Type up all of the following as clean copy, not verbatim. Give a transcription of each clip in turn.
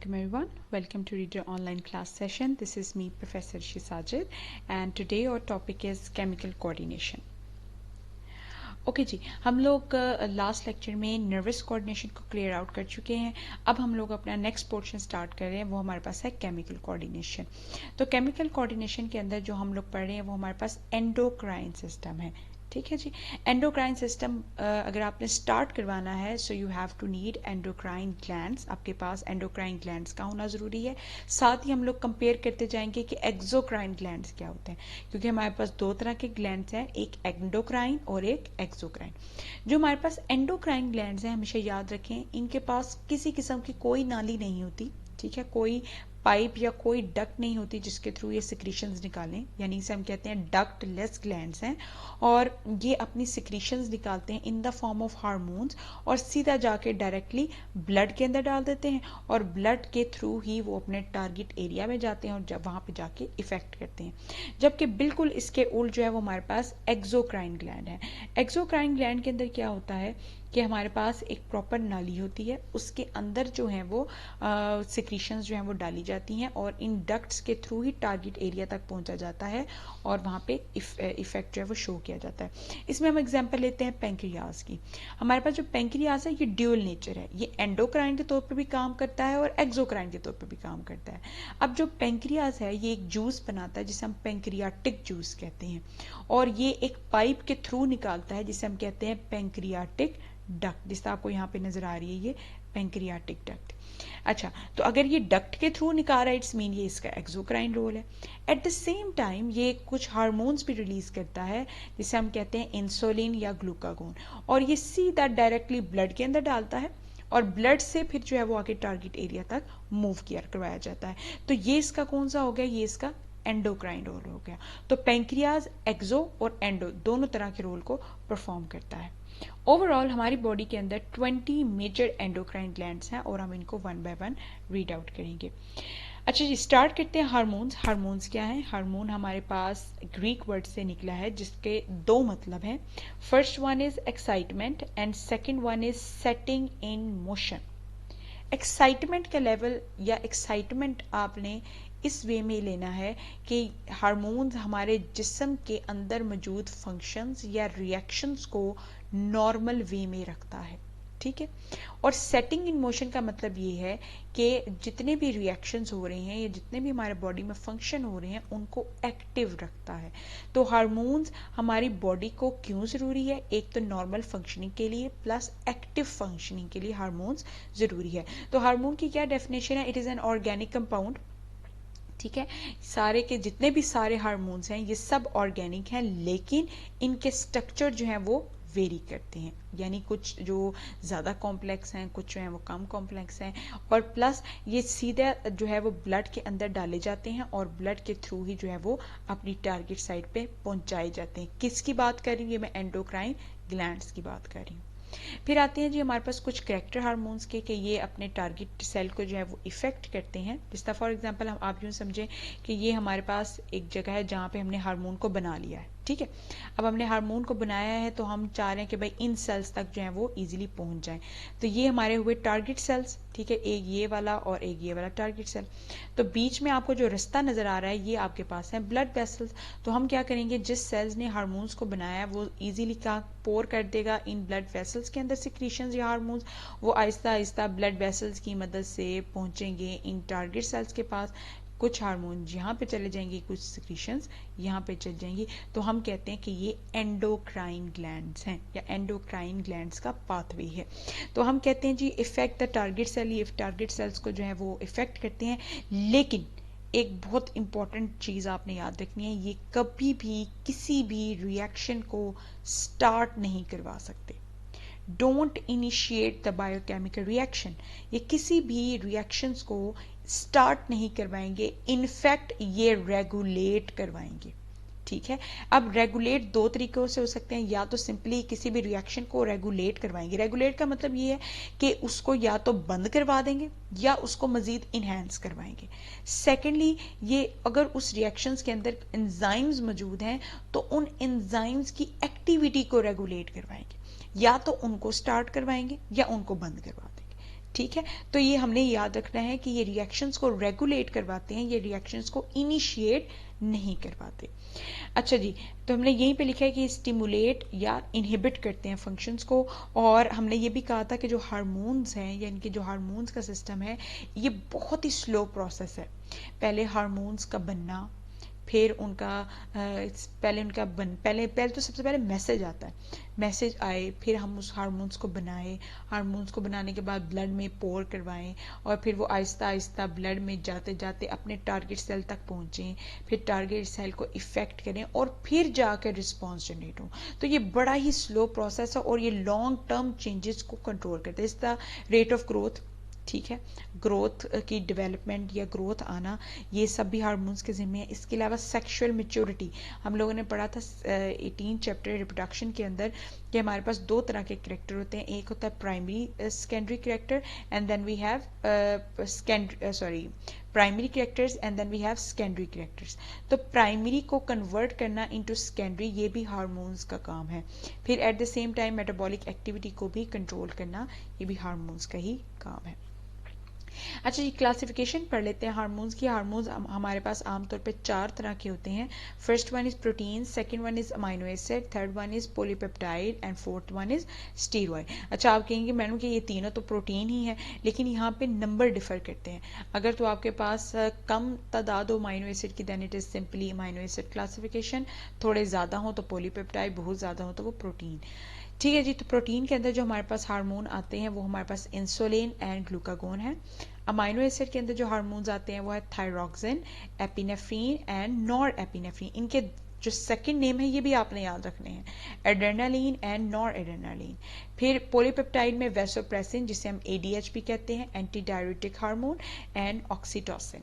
Welcome everyone. Welcome to Reader Online class session. This is me, Professor Shizajid, and today our topic is chemical coordination. Okay जी, हम लोग last lecture में nervous coordination को clear out कर चुके हैं. अब हम लोग अपना नेक्स्ट पोर्शन स्टार्ट कर रहे हैं, वो हमारे पास है केमिकल कोऑर्डिनेशन. तो केमिकल कोऑर्डिनेशन के अंदर जो हम लोग पढ़ रहे हैं वो हमारे पास एंडोक्राइन सिस्टम है. ठीक है जी. एंडोक्राइन सिस्टम अगर आपने स्टार्ट करवाना है so you have to need endocrine glands. आपके पास एंडोक्राइन ग्लैंड्स का होना ज़रूरी है. साथ ही हम लोग कंपेयर करते जाएंगे कि एक्सोक्राइन ग्लैंड्स क्या होते हैं, क्योंकि हमारे पास दो तरह के ग्लैंड्स हैं, एक एंडोक्राइन और एक एक्सोक्राइन. जो हमारे पास एंडोक्राइन ग्लैंड्स हैं, हमेशा याद रखें इनके पास किसी किस्म की कोई नाली नहीं होती. ठीक है, कोई पाइप या कोई डक्ट नहीं होती जिसके थ्रू ये सिक्रीशंस निकालें, यानी इसे हम कहते हैं डक्ट लेस ग्लैंड्स हैं. और ये अपनी सिक्रीशंस निकालते हैं in the form of hormones और सीधा जाके डायरेक्टली ब्लड के अंदर डाल देते हैं और ब्लड के थ्रू ही वो अपने टारगेट एरिया में जाते हैं और जब वहाँ पे जाके इफेक्ट करते हैं. जबकि बिल्कुल इसके उल्ट जो है वो हमारे पास एक्सोक्राइन ग्लैंड है. एक्सोक्राइन ग्लैंड के अंदर क्या होता है कि हमारे पास एक प्रॉपर नाली होती है, उसके अंदर जो है वो सिक्रीशंस जो हैं वो डाली जाती हैं और इन डक्ट्स के थ्रू ही टारगेट एरिया तक पहुंचा जाता है और वहाँ पे इफेक्ट जो है वो शो किया जाता है. इसमें हम एग्जांपल लेते हैं पेंक्रियाज की. हमारे पास जो पेंक्रियाज है ये ड्यूल नेचर है, ये एंडोक्राइन के तौर पर भी काम करता है और एक्सोक्राइन के तौर पर भी काम करता है. अब जो पेंक्रियाज है ये एक जूस बनाता है जिसे हम पेंक्रियाटिक जूस कहते हैं और ये एक पाइप के थ्रू निकालता है जिसे हम कहते हैं पेंक्रियाटिक डक्ट, जिससे आपको यहाँ पे नजर आ रही है ये पेंक्रियाटिक डक्ट. अच्छा, तो अगर ये डक्ट के थ्रू निकाल रहा है इट्स मीन ये इसका एक्सोक्राइन रोल है. एट द सेम टाइम ये कुछ हार्मोन्स भी रिलीज करता है जिसे हम कहते हैं इंसुलिन या ग्लूकागोन और ये सीधा डायरेक्टली ब्लड के अंदर डालता है और ब्लड से फिर जो है वो आगे टारगेट एरिया तक मूव किया करवाया जाता है. तो ये इसका कौन सा हो गया, ये इसका एंडोक्राइन रोल हो गया. तो पेंक्रियाज एक्सो और एंडो दोनों तरह के रोल को परफॉर्म करता है. ओवरऑल हमारी बॉडी के अंदर 20 मेजर एंडोक्राइन ग्लैंड्स हैं और हम इनको one by one read out करेंगे. अच्छा जी, स्टार्ट करते हैं हार्मोन्स. हार्मोन्स क्या है? हार्मोन हमारे पास ग्रीक वर्ड से निकला है जिसके दो मतलब हैं. First one is excitement and second one is setting in motion. Excitement का लेवल या एक्साइटमेंट आपने इस वे में लेना है कि हार्मोन्स हमारे जिस्म के अंदर मौजूद फंक्शंस या रिएक्शंस को नॉर्मल वे में रखता है. ठीक है, और सेटिंग इन मोशन का मतलब ये है कि जितने भी रिएक्शंस हो रहे हैं या जितने भी हमारे बॉडी में फंक्शन हो रहे हैं उनको एक्टिव रखता है. तो हार्मोन्स हमारी बॉडी को क्यों ज़रूरी है? एक तो नॉर्मल फंक्शनिंग के लिए प्लस एक्टिव फंक्शनिंग के लिए हार्मोन्स ज़रूरी है. तो हार्मोन की क्या डेफिनेशन है? It is an organic compound. ठीक है, सारे के जितने भी सारे हार्मोन्स हैं ये सब ऑर्गेनिक हैं, लेकिन इनके स्ट्रक्चर जो हैं वो वेरी करते हैं, यानी कुछ जो ज़्यादा कॉम्प्लेक्स हैं, कुछ जो हैं वो कम कॉम्प्लेक्स हैं. और प्लस ये सीधा जो है वो ब्लड के अंदर डाले जाते हैं और ब्लड के थ्रू ही जो है वो अपनी टारगेट साइट पे पहुंचाए जाते हैं. किसकी बात कर रही हूँ? मैं एंडोक्राइन ग्लैंड्स की बात कर रही हूँ. फिर आते हैं जी हमारे पास कुछ कैरेक्टर हार्मोन्स के कि ये अपने टारगेट सेल को जो है वो इफेक्ट करते हैं. जिस तरह फॉर एग्जांपल हम आप यूँ समझें कि ये हमारे पास एक जगह है जहाँ पे हमने हार्मोन को बना लिया है. ठीक है, अब हमने हार्मोन को बनाया है तो हम चाह रहे हैं कि भाई इन सेल्स तक जो है वो इजीली पहुंच जाएं. तो ये हमारे हुए टारगेट सेल्स. ठीक है, एक ये वाला और एक ये वाला टारगेट सेल. तो बीच में आपको जो रास्ता नजर आ रहा है ये आपके पास है ब्लड वेसल्स. तो हम क्या करेंगे, जिस सेल्स ने हार्मोन्स को बनाया है वो इजीली का पोर कर देगा इन ब्लड वेसल्स के अंदर सिक्रीशंस या हार्मोन्स. वो आहिस्ता आहिस्ता ब्लड वेसल्स की मदद से पहुंचेंगे इन टारगेट सेल्स के पास. कुछ हार्मोन यहाँ पे चले जाएंगे, कुछ सिक्रीशंस यहाँ पे चल जाएंगी. तो हम कहते हैं कि ये एंडोक्राइन ग्लैंड्स हैं या एंडोक्राइन ग्लैंड्स का पाथवे है. तो हम कहते हैं जी इफेक्ट द टारगेट सेल, ये टारगेट सेल्स को जो है वो इफेक्ट करते हैं. लेकिन एक बहुत इंपॉर्टेंट चीज़ आपने याद रखनी है, ये कभी भी किसी भी रिएक्शन को स्टार्ट नहीं करवा सकते. Don't initiate the biochemical reaction. ये किसी भी रिएक्शंस को स्टार्ट नहीं करवाएंगे, इनफैक्ट ये रेगुलेट करवाएंगे. ठीक है, अब रेगुलेट दो तरीकों से हो सकते हैं. या तो सिंपली किसी भी रिएक्शन को रेगुलेट करवाएंगे. रेगुलेट का मतलब ये है कि उसको या तो बंद करवा देंगे या उसको मजीद इन्हेंस करवाएंगे. सेकेंडली, ये अगर उस रिएक्शंस के अंदर एंजाइम्स मौजूद हैं तो उन एंजाइम्स की एक्टिविटी को रेगुलेट करवाएंगे. या तो उनको स्टार्ट करवाएंगे या उनको बंद करवा देंगे. ठीक है, तो ये हमने याद रखना है कि ये रिएक्शंस को रेगुलेट करवाते हैं, ये रिएक्शंस को इनिशिएट नहीं करवाते। अच्छा जी, तो हमने यहीं पे लिखा है कि स्टिमुलेट या इनहिबिट करते हैं फंक्शंस को। और हमने ये भी कहा था कि जो हार्मोन्स हैं, यानी कि जो हार्मोन्स का सिस्टम है, ये बहुत ही स्लो प्रोसेस है। पहले हार्मोन्स का बनना, फिर उनका पहले तो सबसे पहले मैसेज आता है, मैसेज आए, फिर हम उस हार्मोन्स को बनाए, हार्मोन्स को बनाने के बाद ब्लड में पोर करवाएं, और फिर वो आहिस्ता आहिस्ता ब्लड में जाते जाते अपने टारगेट सेल तक पहुँचें, फिर टारगेट सेल को इफेक्ट करें, और फिर जाकर रिस्पॉन्स जनरेट हो। तो ये बड़ा ही स्लो प्रोसेस है, और ये लॉन्ग टर्म चेंजेस को कंट्रोल करता है। इस द रेट ऑफ ग्रोथ, ठीक है, ग्रोथ की डेवलपमेंट या ग्रोथ आना, ये सब भी हार्मोन्स के जिम्मे है। इसके अलावा सेक्सुअल मैच्योरिटी, हम लोगों ने पढ़ा था 18 चैप्टर रिप्रोडक्शन के अंदर कि हमारे पास दो तरह के करेक्टर होते हैं। एक होता है primary secondary character, and then we have primary characters, and then we have secondary characters. तो प्राइमरी को कन्वर्ट करना इनटू सेकेंडरी, ये भी हार्मोन्स का काम है। फिर at the same time metabolic activity को भी कंट्रोल करना, ये भी हार्मोन्स का ही काम है। अच्छा जी, क्लासिफिकेशन पढ़ लेते हैं हार्मोन्स की। हार्मोन्स हमारे पास आमतौर पे 4 तरह के होते हैं। First one is protein, second one is amino acid, third one is polypeptide, and fourth one is steroid. अच्छा, आप कहेंगे मैडम कि ये तीनों तो प्रोटीन ही है, लेकिन यहाँ पे नंबर डिफर करते हैं। अगर तो आपके पास कम तादाद हो अमाइनो एसिड की, then it is simply amino acid classification. थोड़े ज़्यादा हो तो पॉलीपेप्टाइड, बहुत ज़्यादा हो तो वो प्रोटीन। ठीक है जी, तो प्रोटीन के अंदर जो हमारे पास हार्मोन आते हैं वो हमारे पास इंसुलिन एंड ग्लूकागोन है। अमाइनो एसिड के अंदर जो हार्मोन्स आते हैं वो है thyroxine, epinephrine and nor epinephrine. इनके जो सेकंड नेम है ये भी आपने याद रखने हैं, एड्रेनालिन एंड नॉर एड्रेनालिन। फिर पॉलीपेप्टाइड में वेसोप्रेसिन, जिसे हम एडीएच भी कहते हैं, anti diuretic hormone, and oxytocin.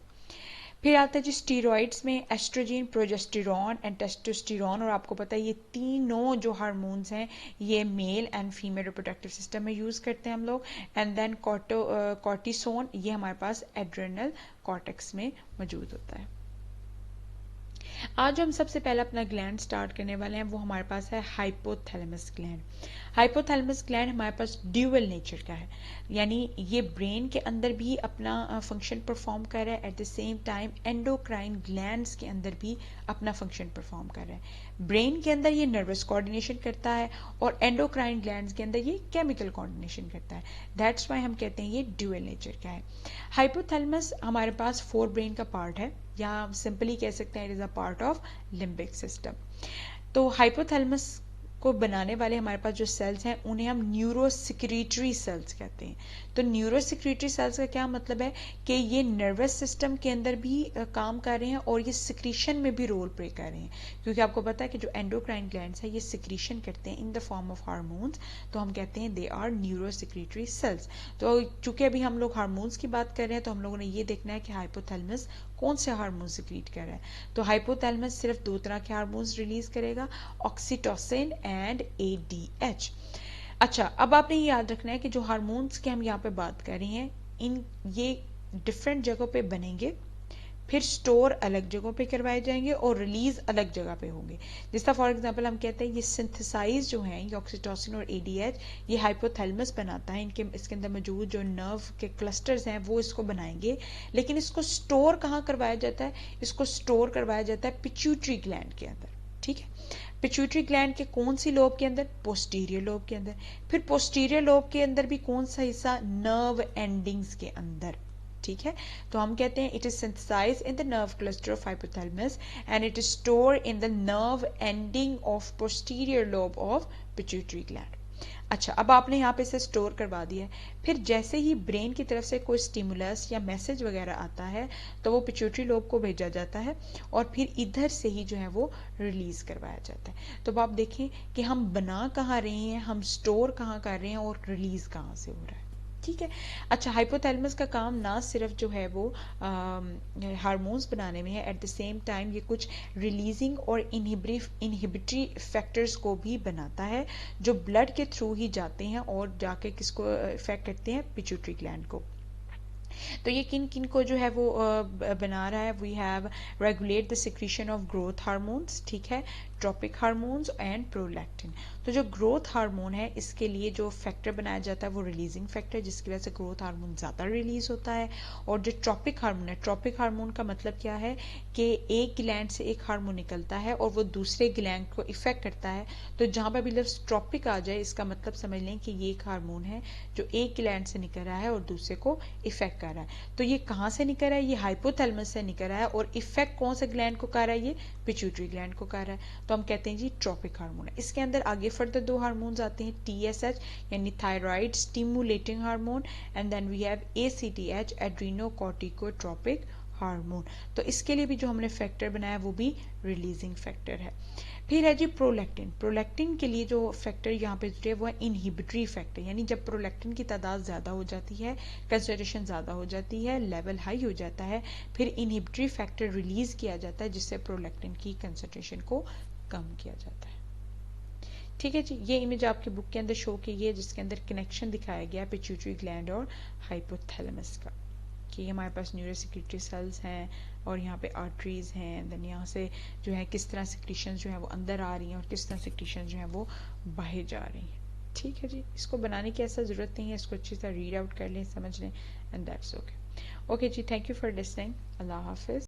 फिर आता है जी स्टीरॉइड्स में एस्ट्रोजन, प्रोजेस्टेरॉन एंड टेस्टोस्टेरॉन। और आपको पता है ये तीनों जो हार्मोन्स हैं ये male and female reproductive system में यूज़ करते हैं हम लोग। एंड देन कॉर्टिसोन, ये हमारे पास एड्रेनल कॉर्टेक्स में मौजूद होता है। आज हम सबसे पहले अपना ग्लैंड स्टार्ट करने वाले हैं, वो हमारे पास है हाइपोथैलेमस ग्लैंड। हाइपोथैलेमस ग्लैंड हमारे पास ड्यूअल नेचर का है, यानी ये ब्रेन के अंदर भी अपना फंक्शन परफॉर्म कर रहा है, eight the same time endocrine glands के अंदर भी अपना फंक्शन परफॉर्म कर रहा है। ब्रेन के अंदर ये नर्वस कोऑर्डिनेशन करता है, और एंडोक्राइन ग्लैंड्स के अंदर ये केमिकल कोऑर्डिनेशन करता है। दैट्स वाई हम कहते हैं ये ड्यूअल नेचर का है। हाइपोथैलेमस हमारे पास फोर ब्रेन का पार्ट है, या हम सिंपली कह सकते हैं it is a part of limbic system. तो हाइपोथैलेमस को बनाने वाले हमारे पास जो सेल्स हैं उन्हें हम न्यूरोसिक्रीटरी सेल्स कहते हैं। तो न्यूरोसिक्रीटरी सेल्स का क्या मतलब है कि ये नर्वस सिस्टम के अंदर भी काम कर रहे हैं, और ये सिक्रीशन में भी रोल प्ले कर रहे हैं, क्योंकि आपको पता है कि जो एंडोक्राइन ग्लैंड्स है ये सिक्रीशन करते हैं in the form of hormones, तो हम कहते हैं दे आर न्यूरोसिक्रीटरी सेल्स। तो चूंकि अभी हम लोग हार्मोन्स की बात कर रहे हैं, तो हम लोगों ने ये देखना है कि हाइपोथैलेमस कौन से हार्मोन सिक्रीट कर रहा है। तो हाइपोथैलेमस सिर्फ दो तरह के हार्मोन्स रिलीज करेगा, ऑक्सीटोसिन एंड एडीएच। अच्छा, अब आपने ये याद रखना है कि जो हार्मोन्स की हम यहाँ पे बात कर रहे हैं, इन ये डिफरेंट जगहों पे बनेंगे, फिर स्टोर अलग जगहों पे करवाए जाएंगे, और रिलीज अलग जगह पे होंगे। जिसका फॉर एग्जांपल हम कहते हैं ये सिंथेसाइज जो है, ये ऑक्सीटोसिन और एडीएच, ये हाइपोथैलेमस बनाता है। इसके अंदर मौजूद जो नर्व के क्लस्टर्स हैं वो इसको बनाएंगे, लेकिन इसको स्टोर कहाँ करवाया जाता है? इसको स्टोर करवाया जाता है पिट्यूटरी ग्लैंड के अंदर। ठीक है, पिट्यूटरी ग्लैंड के कौन सी लोब के अंदर? पोस्टीरियर लोब के अंदर। फिर पोस्टीरियर लोब के अंदर भी कौन सा हिस्सा? नर्व एंडिंग्स के अंदर। ठीक है, तो हम कहते हैं it is synthesize in the nerve cluster of hypothalamus, and it is store in the nerve ending of posterior lobe of pituitary gland. अच्छा, अब आपने यहाँ पे इसे स्टोर करवा दिया है। फिर जैसे ही ब्रेन की तरफ से कोई स्टिमुलस या मैसेज वगैरह आता है, तो वो पिट्यूटरी लोब को भेजा जाता है, और फिर इधर से ही जो है वो रिलीज करवाया जाता है। तो अब आप देखें कि हम बना कहाँ रहे हैं, हम स्टोर कहाँ कर रहे हैं, और रिलीज कहाँ से हो रहा है। ठीक है। अच्छा, हाइपोथैलेमस का काम ना सिर्फ जो है वो हार्मोन्स बनाने में है, एट द सेम टाइम ये कुछ रिलीजिंग और इनहिबिटरी फैक्टर्स को भी बनाता है, जो ब्लड के थ्रू ही जाते हैं और जाके किसको इफेक्ट करते हैं? पिट्यूटरी ग्लैंड को। तो ये किन किन को जो है वो बना रहा है? We have regulate the secretion of growth hormones, ठीक है, ट्रॉपिक हार्मोन्स एंड प्रोलैक्टिन। तो जो ग्रोथ हार्मोन है इसके लिए जो फैक्टर बनाया जाता है वो रिलीजिंग फैक्टर, जिसकी वजह से ग्रोथ हार्मोन ज़्यादा रिलीज होता है। और जो ट्रॉपिक हार्मोन है, ट्रॉपिक हार्मोन का मतलब क्या है कि एक ग्लैंड से एक हार्मोन निकलता है और वो दूसरे ग्लैंड को इफेक्ट करता है। तो जहाँ पर भी लफ्ज ट्रॉपिक आ जाए इसका मतलब समझ लें कि ये एक हार्मोन है जो एक ग्लैंड से निकल रहा है और दूसरे को इफेक्ट कर रहा है। तो ये कहाँ से निकल रहा है? ये हाइपोथैलेमस से निकल रहा है और इफेक्ट कौन सा ग्लैंड को कर रहा है? ये पिट्यूटरी ग्लैंड को कर रहा है। तो हम कहते हैं जी ट्रॉपिक हार्मोन है। इसके अंदर आगे फर्दर दो हार्मोन्स आते हैं, TSH यानी thyroid stimulating hormone, and then we have ACTH adrenocorticotropic hormone. तो इसके लिए भी जो हमने फैक्टर बनाया वो भी रिलीजिंग फैक्टर है। फिर है जी प्रोलैक्टिन। प्रोलैक्टिन के लिए जो फैक्टर यहाँ पे जुड़े वो है इनहिबिटरी फैक्टर, यानी जब प्रोलैक्टिन की तादाद ज़्यादा हो जाती है, कंसंट्रेशन ज़्यादा हो जाती है, लेवल हाई हो जाता है, फिर इनहिबिटरी फैक्टर रिलीज किया जाता है जिससे प्रोलैक्टिन की कंसंट्रेशन को कम किया जाता है। ठीक है जी, ये इमेज आपके बुक के अंदर शो की गई है जिसके अंदर कनेक्शन दिखाया गया है पिट्यूटरी ग्लैंड और हाइपोथैलेमस का, कि हमारे पास न्यूरोसेक्रेटरी सेल्स हैं और यहाँ पे आर्टरीज हैं, देन यहाँ से जो है किस तरह सेक्रीशंस जो है वो अंदर आ रही हैं और किस तरह सेक्रीशंस जो है वो बाहर जा रही हैं। ठीक है जी, इसको बनाने की ऐसा ज़रूरत नहीं है, इसको अच्छी तरह रीड आउट कर लें, समझ लें, एंड दैट्स ओके। ओके जी, थैंक यू फॉर लिसनिंग। अल्लाह हाफिज़।